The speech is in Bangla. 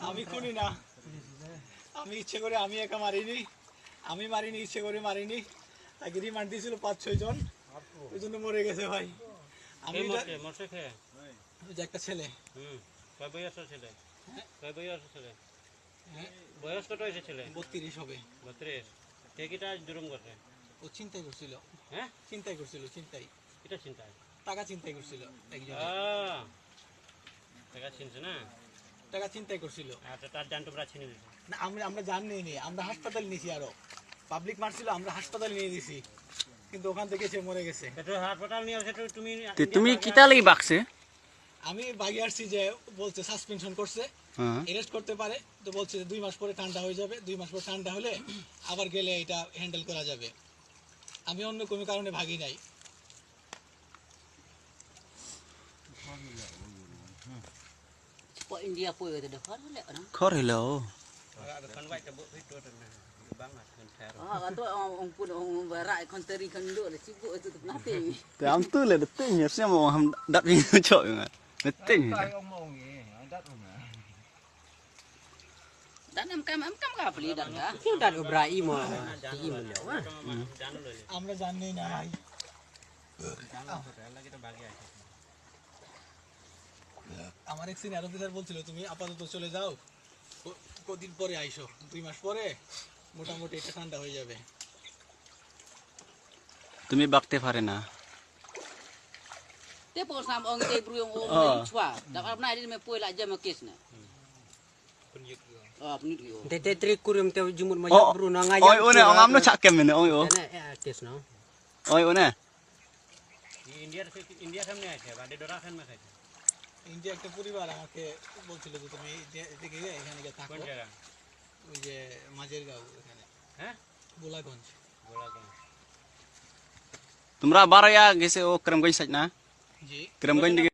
আমি খুনি না, আমি ইচ্ছে করে আমি একা মারিনি, আমি মারিনি, ইচ্ছে করে মারিনি। তাকে রিমান্ড দিয়েছিল 5-6 জন, ওই জন্য মরে গেছে ভাই। আমি একটা ছেলে, বয়স কত হয়েছে ছেলে? 32 হবে। 32। কে কিটা জুলুম করছে? ও চিন্তাই করছিল। হ্যাঁ, চিন্তাই করছিল, চিন্তাই, এটা চিন্তায় টাকা চিন্তাই করছিল একজন, টাকা চিনছে না? টাকা চিন্তাই করছিল। আচ্ছা, তার জান তোমরা ছিনে দিছো? না, আমরা জান নিইনি, আমরা হাসপাতালে নিয়েছি। আরো পাবলিক মারছিল, আমরা হাসপাতালে নিয়ে দিয়েছি, কিন্তু ওখান থেকে সে মরে গেছে। এটা হাসপাতাল নিয়ে আসে তুমি? তুমি কিতা লাগি বাকছে? আমি বাগি আসছি যে বলছে সাসপেনশন করছে, অ্যারেস্ট করতে পারে, তো বলছে যে 2 মাস পরে ঠান্ডা হয়ে যাবে, 2 মাস পরে ঠান্ডা হলে আবার গেলে এটা হ্যান্ডেল করা যাবে। আমি অন্য কোনো কারণে ভাগি নাই। India pun ada khor le orang. খর হইল kan baik tebuk itu banget kan fair. Kata orang pun orang barat kon teri kon duk le sibuk itu nanti. Te am tu le detik nyesnya mau ham dat ni cok nga. Detik. Dan am kam ka beli dah dah. Kau dah Ibrahim ah. Ibrahim le. আমরা জানি না ভাই। kita bagi aja. আমার এক সিনিয়র অফিসার বলছিল তুমি আপাতত চলে যাও, কদিন পরে আইসো, 2 মাস পরে মোটামুটি এটা ঠান্ডা হয়ে যাবে। তুমি বাকতে পারে না। Te pun sam orang te bru orang chua. Dak am nai me poi la jam kes na. Penjik. Penit yo. Te trik kurim te jumur majak bru na ngaya. Oi one ong amno chak kem ne oi o. Nah, tes no. Oi one. Di India সামনে আছে, বাড়ি ডরা খান না খাইছে। ইন্ডিয়া একটা পরিবার আমাকে বলছিল যে তুমি এদিকে এখানে গিয়ে থাকো। কোন জায়গা? ওই যে মাঝের গাঁও এখানে। হ্যাঁ? গোলাগঞ্জ। গোলাগঞ্জ। তোমরা বারয়া গেছে ও ক্রমগঞ্জ সাইড না? জি। ক্রমগঞ্জ